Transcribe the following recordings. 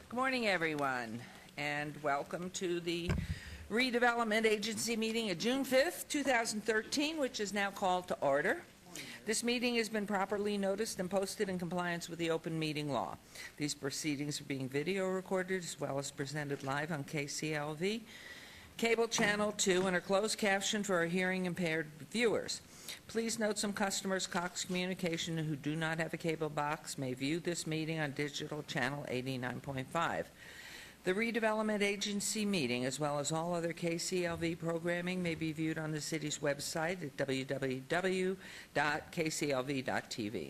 Good morning, everyone, and welcome to the Redevelopment Agency meeting of June 5th, 2013, which is now called to order. This meeting has been properly noticed and posted in compliance with the open meeting law. These proceedings are being video recorded as well as presented live on KCLV, Cable Channel 2, and are closed captioned for our hearing impaired viewers. Please note some customers, Cox Communication, who do not have a cable box may view this meeting on digital channel 89.5. The Redevelopment Agency meeting, as well as all other KCLV programming, may be viewed on the city's website at www.kclv.tv.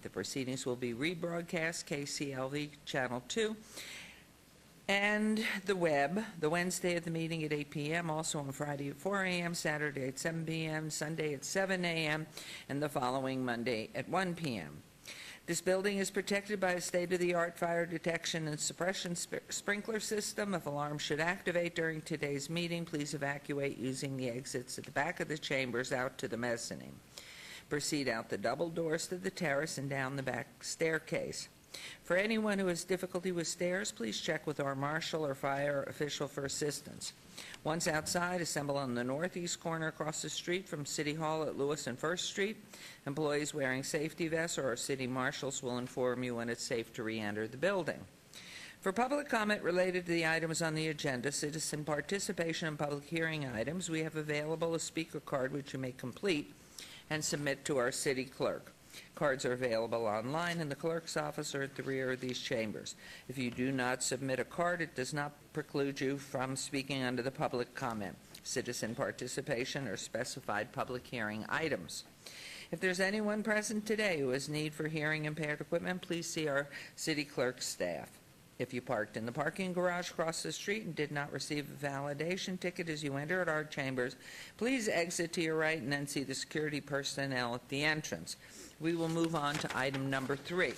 The proceedings will be rebroadcast KCLV Channel 2 and the web, the Wednesday of the meeting at 8 p.m., also on Friday at 4 a.m., Saturday at 7 p.m., Sunday at 7 a.m., and the following Monday at 1 p.m. This building is protected by a state-of-the-art fire detection and suppression sprinkler system. If alarms should activate during today's meeting, please evacuate using the exits at the back of the chambers out to the mezzanine. Proceed out the double doors to the terrace and down the back staircase. For anyone who has difficulty with stairs, please check with our marshal or fire official for assistance. Once outside, assemble on the northeast corner across the street from City Hall at Lewis and First Street. Employees wearing safety vests or our city marshals will inform you when it's safe to re-enter the building. For public comment related to the items on the agenda, citizen participation in public hearing items, we have available a speaker card which you may complete and submit to our city clerk. Cards are available online in the clerk's office or at the rear of these chambers. If you do not submit a card, it does not preclude you from speaking under the public comment, citizen participation, or specified public hearing items. If there's anyone present today who has need for hearing impaired equipment, please see our city clerk's staff. If you parked in the parking garage across the street and did not receive a validation ticket as you entered our chambers, please exit to your right and then see the security personnel at the entrance. We will move on to item number 3.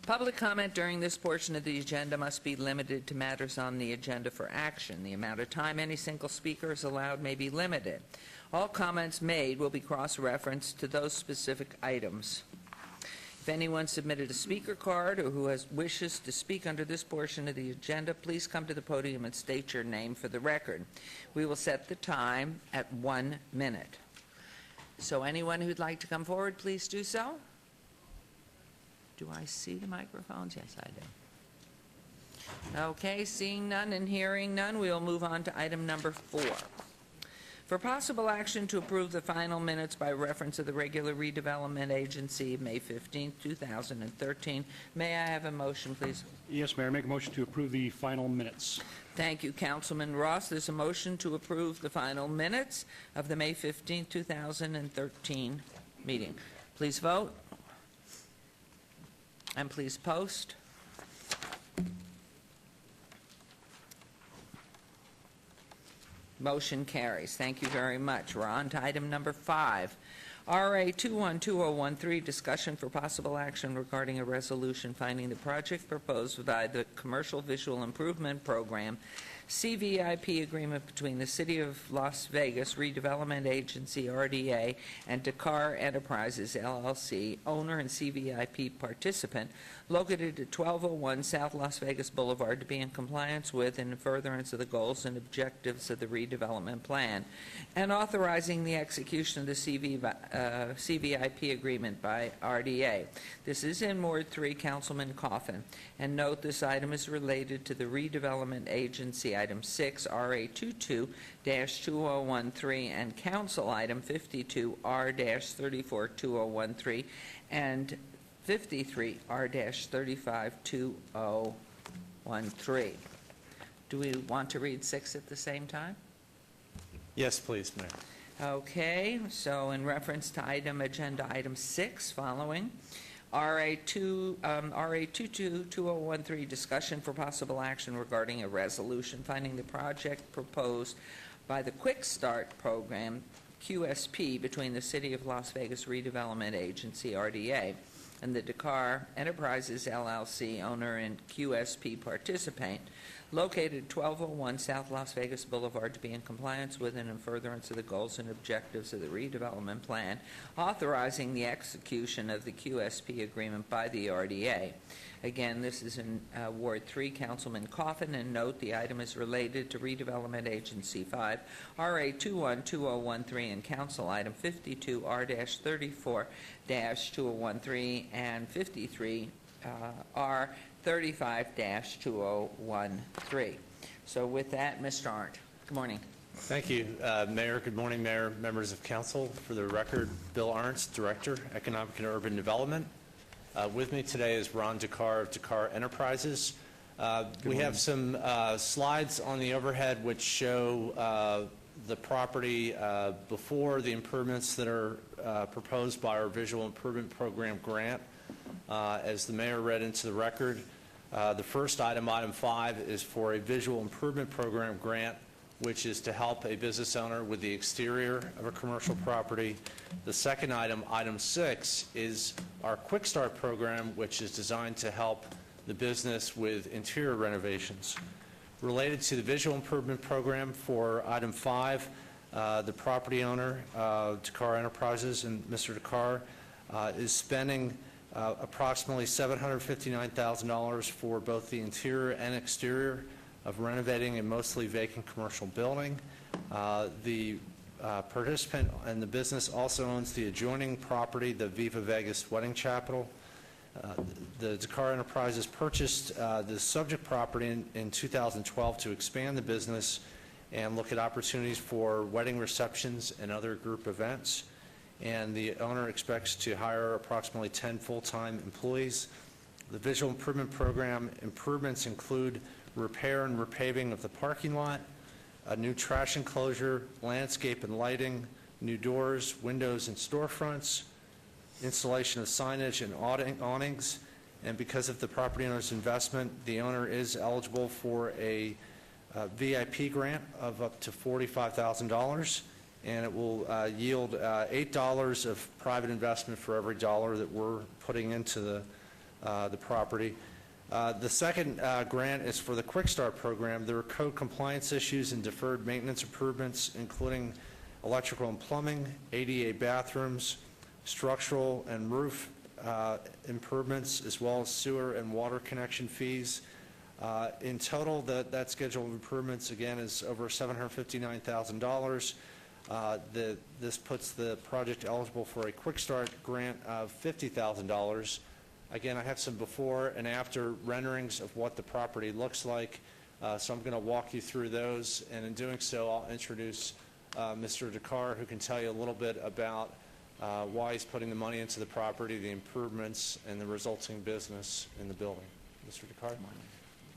Public comment during this portion of the agenda must be limited to matters on the agenda for action. The amount of time any single speaker is allowed may be limited. All comments made will be cross-referenced to those specific items. If anyone submitted a speaker card or who wishes to speak under this portion of the agenda, please come to the podium and state your name for the record. We will set the time at 1 minute. So anyone who'd like to come forward, please do so. Do I see the microphones? Yes, I do. Okay, seeing none and hearing none, we'll move on to item number 4. For possible action to approve the final minutes by reference to the regular redevelopment agency, May 15, 2013, may I have a motion, please? Yes, Mayor. Make a motion to approve the final minutes. Thank you, Councilman Ross. There's a motion to approve the final minutes of the May 15, 2013 meeting. Please vote. And please post. Motion carries. Thank you very much. We're on to item number 5. RA 212013, discussion for possible action regarding a resolution finding the project proposed by the Commercial Visual Improvement Program CVIP agreement between the City of Las Vegas Redevelopment Agency, RDA, and Dakar Enterprises, LLC, owner and CVIP participant, located at 1201 South Las Vegas Boulevard, to be in compliance with and in furtherance of the goals and objectives of the redevelopment plan, and authorizing the execution of the CVIP agreement by RDA. This is in Ward 3, Councilman Coffin. And note this item is related to the Redevelopment Agency Item 6, RA 22-2013, and Council Item 52R-342013, and 53R-352013. Do we want to read 6 at the same time? Yes, please, Mayor. Okay, so in reference to agenda item 6, following, RA 222013, discussion for possible action regarding a resolution finding the project proposed by the Quick Start Program, QSP, between the City of Las Vegas Redevelopment Agency, RDA, and the Dakar Enterprises, LLC, owner and QSP participant, located 1201 South Las Vegas Boulevard, to be in compliance with and in furtherance of the goals and objectives of the redevelopment plan, authorizing the execution of the QSP agreement by the RDA. Again, this is in Ward 3, Councilman Coffin, and note the item is related to Redevelopment Agency 5, RA 212013, and Council Item 52, R-34-2013, and 53, R 35-2013. So with that, Mr. Arndt, good morning. Thank you, Mayor. Good morning, Mayor, members of council. For the record, Bill Arntz, Director, Economic and Urban Development. With me today is Ron Dakar of Dakar Enterprises. We have some slides on the overhead which show the property before the improvements that are proposed by our Visual Improvement Program grant. As the mayor read into the record, the first item, item 5, is for a Visual Improvement Program grant, which is to help a business owner with the exterior of a commercial property. The second item, item 6, is our Quick Start program, which is designed to help the business with interior renovations. Related to the Visual Improvement Program for item 5, the property owner, Dakar Enterprises, and Mr. Dakar, is spending approximately $759,000 for both the interior and exterior of renovating a mostly vacant commercial building. The participant and the business also owns the adjoining property, the Viva Vegas Wedding Chapel. The Dakar Enterprises purchased the subject property in 2012 to expand the business and look at opportunities for wedding receptions and other group events. And the owner expects to hire approximately 10 full-time employees. The Visual Improvement Program improvements include repair and repaving of the parking lot, a new trash enclosure, landscape and lighting, new doors, windows, and storefronts, installation of signage and awnings. And because of the property owner's investment, the owner is eligible for a VIP grant of up to $45,000. And it will yield $8 of private investment for every dollar that we're putting into the property. The second grant is for the Quick Start program. There are code compliance issues and deferred maintenance improvements, including electrical and plumbing, ADA bathrooms, structural and roof improvements, as well as sewer and water connection fees. In total, that schedule of improvements, again, is over $759,000. This puts the project eligible for a Quick Start grant of $50,000. Again, I have some before and after renderings of what the property looks like, so I'm going to walk you through those, and in doing so, I'll introduce Mr. Dakar, who can tell you a little bit about why he's putting the money into the property, the improvements, and the resulting business in the building. Mr. Dakar?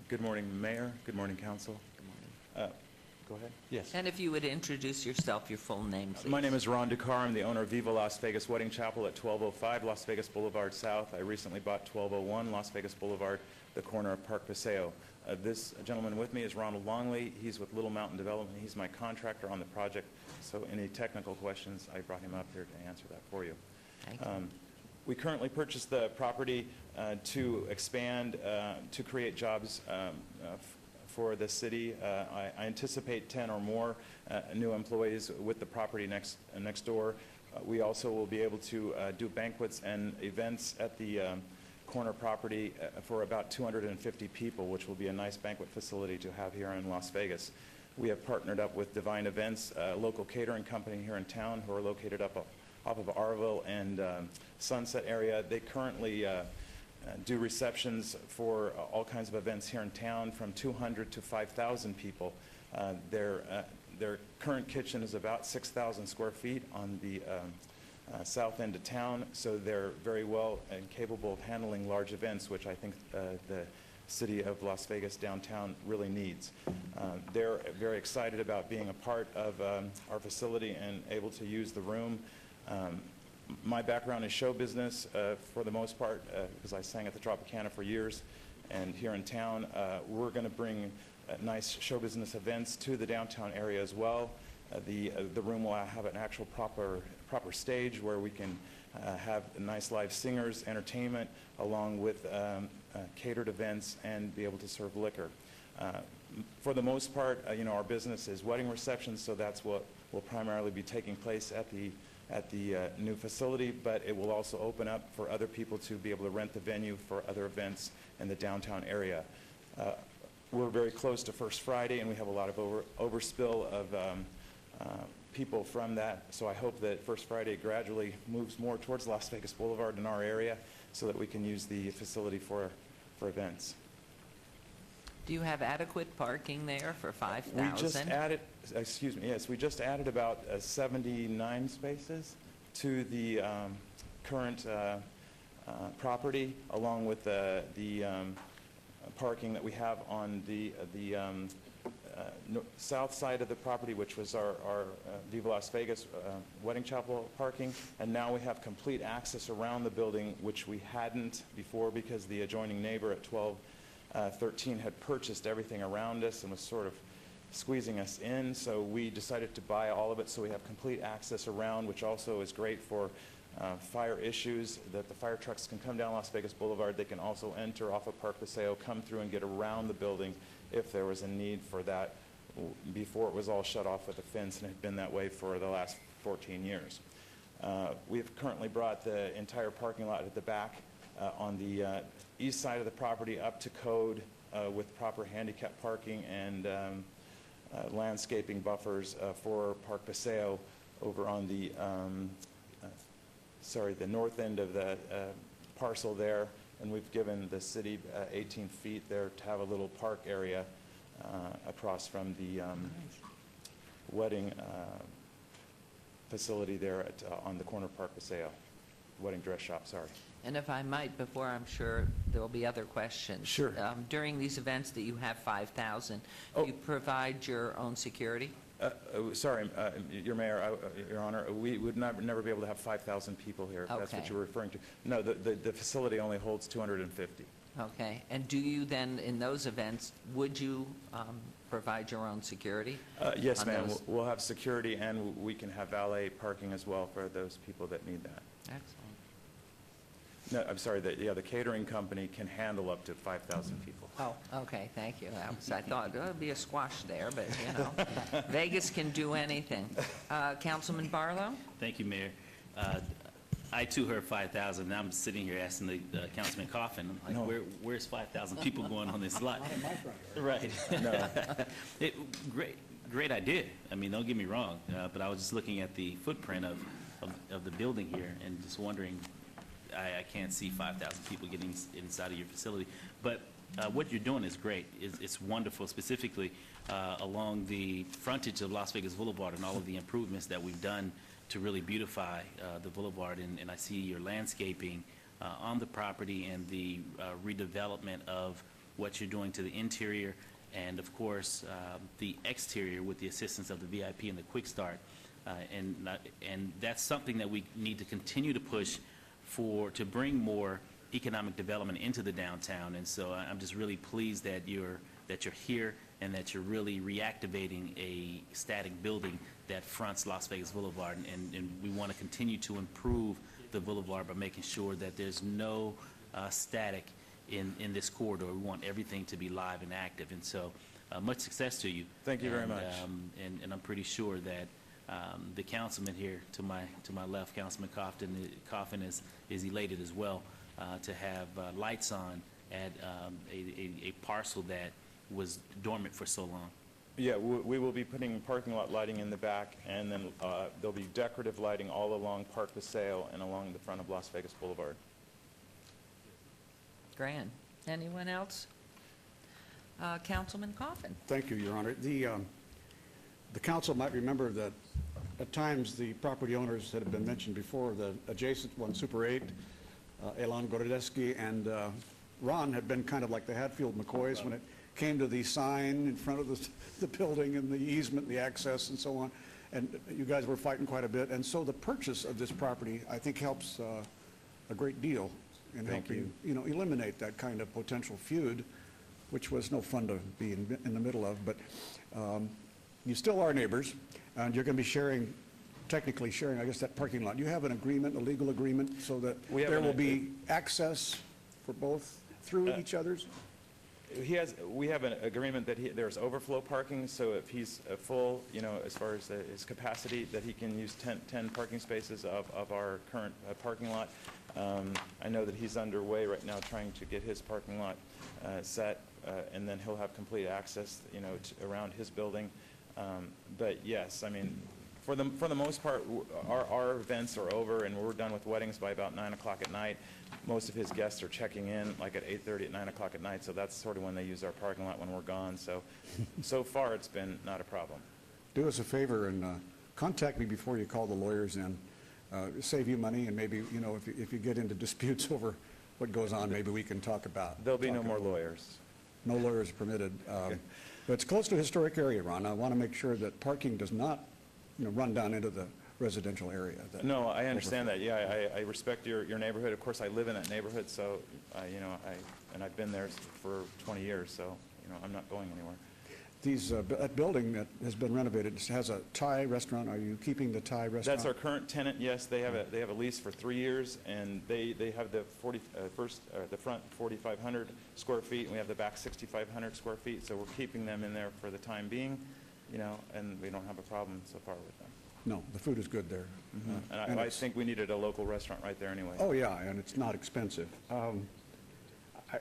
Good morning, Mayor. Good morning, Council. Good morning. Go ahead. Yes. And if you would introduce yourself, your full name, please. My name is Ron Dakar. I'm the owner of Viva Las Vegas Wedding Chapel at 1205 Las Vegas Boulevard South. I recently bought 1201 Las Vegas Boulevard, the corner of Park Paseo. This gentleman with me is Ronald Longley. He's with Little Mountain Development. He's my contractor on the project. So any technical questions, I brought him up here to answer that for you. Thank you. We currently purchased the property to expand, to create jobs for the city. I anticipate 10 or more new employees with the property next door. We also will be able to do banquets and events at the corner property for about 250 people, which will be a nice banquet facility to have here in Las Vegas. We have partnered up with Divine Events, a local catering company here in town, who are located off of Arville and Sunset area. They currently do receptions for all kinds of events here in town, from 200 to 5,000 people. Their current kitchen is about 6,000 square feet on the south end of town, so they're very well and capable of handling large events, which I think the city of Las Vegas downtown really needs. They're very excited about being a part of our facility and able to use the room. My background is show business for the most part, because I sang at the Tropicana for years. And here in town, we're going to bring nice show business events to the downtown area as well. The room will have an actual proper stage where we can have nice live singers, entertainment, along with catered events, and be able to serve liquor. For the most part, our business is wedding receptions, so that's what will primarily be taking place at the new facility, but it will also open up for other people to be able to rent the venue for other events in the downtown area. We're very close to First Friday, and we have a lot of overspill of people from that, so I hope that First Friday gradually moves more towards Las Vegas Boulevard in our area so that we can use the facility for events. Do you have adequate parking there for 5,000? We just added, excuse me, yes, we just added about 79 spaces to the current property, along with the parking that we have on the south side of the property, which was our Viva Las Vegas Wedding Chapel parking. And now we have complete access around the building, which we hadn't before because the adjoining neighbor at 1213 had purchased everything around us and was sort of squeezing us in. So we decided to buy all of it, so we have complete access around, which also is great for fire issues, that the fire trucks can come down Las Vegas Boulevard. They can also enter off of Park Paseo, come through and get around the building if there was a need for that. Before it was all shut off with a fence, and it had been that way for the last 14 years. We've currently brought the entire parking lot at the back on the east side of the property up to code with proper handicap parking and landscaping buffers for Park Paseo over on the the north end of the parcel there, and we've given the city 18 feet there to have a little park area across from the wedding facility there on the corner of Park Paseo, wedding dress shop, sorry. And if I might, before I'm sure there will be other questions. Sure. During these events that you have 5,000, Oh. you provide your own security? Sorry, Your Mayor, Your Honor, we would never be able to have 5,000 people here, if that's what Okay. you're referring to. No, the facility only holds 250. Okay. And do you then, in those events, would you provide your own security? Yes, on ma'am. those? We'll have security, and we can have valet parking as well for those people that need that. Excellent. No, I'm sorry, the catering company can handle up to 5,000 people. Oh, okay, thank you. I thought there would be a squash there, but, Vegas can do anything. Councilman Barlow? Thank you, Mayor. I too heard 5,000, and I'm sitting here asking the Councilman Coffin, I'm like, No. where's 5,000 people going on this lot? Right. No. Great idea. I mean, don't get me wrong, but I was just looking at the footprint of the building here and just wondering, I can't see 5,000 people getting inside of your facility. But what you're doing is great. It's wonderful, specifically along the frontage of Las Vegas Boulevard and all of the improvements that we've done to really beautify the boulevard. And I see your landscaping on the property and the redevelopment of what you're doing to the interior and, of course, the exterior with the assistance of the VIP and the Quick Start. And that's something that we need to continue to push to bring more economic development into the downtown. And so I'm just really pleased that you're here and that you're really reactivating a static building that fronts Las Vegas Boulevard. And we want to continue to improve the boulevard by making sure that there's no static in this corridor. We want everything to be live and active. And so much success to you. Thank you very much. And I'm pretty sure that the councilman here to my left, Councilman Coffin is elated as well to have lights on at a parcel that was dormant for so long. Yeah, we will be putting parking lot lighting in the back, and then there'll be decorative lighting all along Park Paseo and along the front of Las Vegas Boulevard. Grand. Anyone else? Councilman Coffin? Thank you, Your Honor. The council might remember that at times the property owners that have been mentioned before, the adjacent one, Super 8, Elan Gorodeski, and Ron had been kind of like the Hatfield McCoys when it came to the sign in front of the building and the easement, the access, and so on. And you guys were fighting quite a bit. And so the purchase of this property, I think, helps a great deal in Thank helping, eliminate that kind of potential feud, which was no fun to be in the middle of. But you still are neighbors, and you're going to be technically sharing, I guess, that parking lot. Do you have an agreement, a legal agreement, so that We have there an- will be access for both through each other's? we have an agreement that there's overflow parking, so if he's full, as far as his capacity, that he can use 10 parking spaces of our current parking lot. I know that he's underway right now trying to get his parking lot set, and then he'll have complete access, around his building. But yes, I mean, for the most part, our events are over, and we're done with weddings by about 9 o'clock at night. Most of his guests are checking in like at 8:30 at 9 o'clock at night, so that's sort of when they use our parking lot when we're gone. So far, it's been not a problem. Do us a favor and contact me before you call the lawyers in. Save you money, and maybe, if you get into disputes over what goes on, maybe we can talk about. There'll be no more lawyers. No lawyers permitted. But it's close to a historic area, Ron. I want to make sure that parking does not, run down into the residential area. No, I understand that. Yeah, I respect your neighborhood. Of course, I live in that neighborhood, so, and I've been there for 20 years, so, I'm not going anywhere. That building that has been renovated has a Thai restaurant. Are you keeping the Thai restaurant? That's our current tenant, yes. They have a lease for 3 years, and they have the the front 4,500 square feet, and we have the back 6,500 square feet, so we're keeping them in there for the time being, and we don't have a problem so far with them. No, the food is good there. And I think we needed a local restaurant right there anyway. Oh, yeah, and it's not expensive.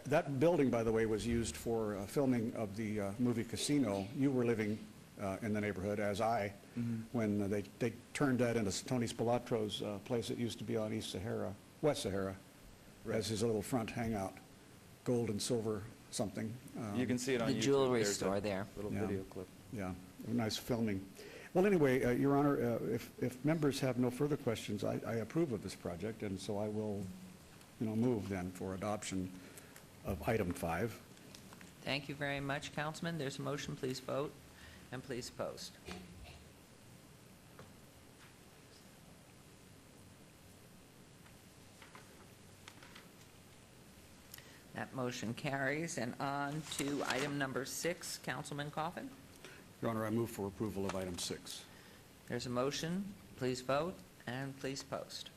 That building, by the way, was used for filming of the movie Casino. You were living in the neighborhood, as I, when they turned that into Tony Spilatro's place that used to be on West Sahara, as his little front hangout, gold and silver something. You can see it on YouTube. The jewelry There's store a there. little Yeah. video clip. Yeah, nice filming. Well, anyway, Your Honor, if members have no further questions, I approve of this project, and so I will, move then for adoption of item 5. Thank you very much, Councilman. There's a motion. Please vote and please post. That motion carries. And on to item number 6, Councilman Coffin. Your Honor, I move for approval of item 6. There's a motion. Please vote and please post.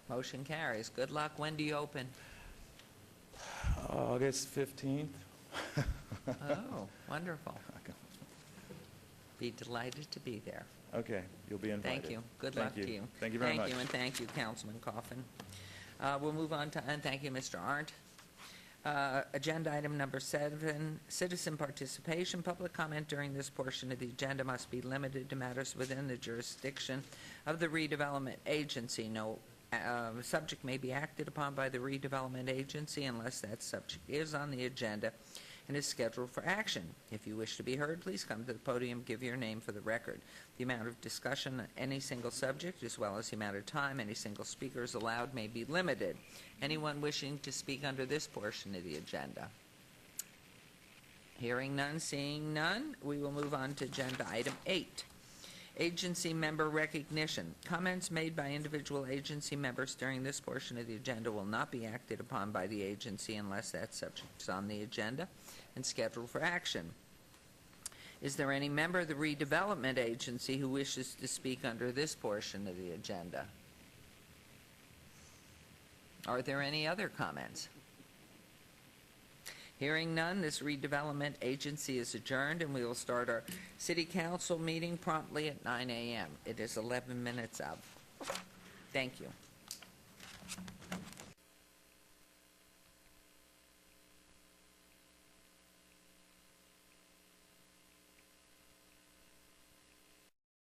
Motion carries. Good luck. When do you open? August 15th. Oh, wonderful. Be delighted to be there. Okay, you'll be invited. Thank you. Good luck to you. Thank you very much. Thank you, and thank you, Councilman Coffin. We'll move on to, and thank you, Mr. Arndt. Agenda item number 7, citizen participation. Public comment during this portion of the agenda must be limited to matters within the jurisdiction of the redevelopment agency. No subject may be acted upon by the redevelopment agency unless that subject is on the agenda and is scheduled for action. If you wish to be heard, please come to the podium, give your name for the record. The amount of discussion on any single subject, as well as the amount of time any single speaker is allowed, may be limited. Anyone wishing to speak under this portion of the agenda? Hearing none, seeing none, we will move on to agenda item 8. Agency member recognition. Comments made by individual agency members during this portion of the agenda will not be acted upon by the agency unless that subject is on the agenda and scheduled for action. Is there any member of the redevelopment agency who wishes to speak under this portion of the agenda? Are there any other comments? Hearing none, this redevelopment agency is adjourned, and we will start our city council meeting promptly at 9 a.m. It is 11 minutes of. Thank you.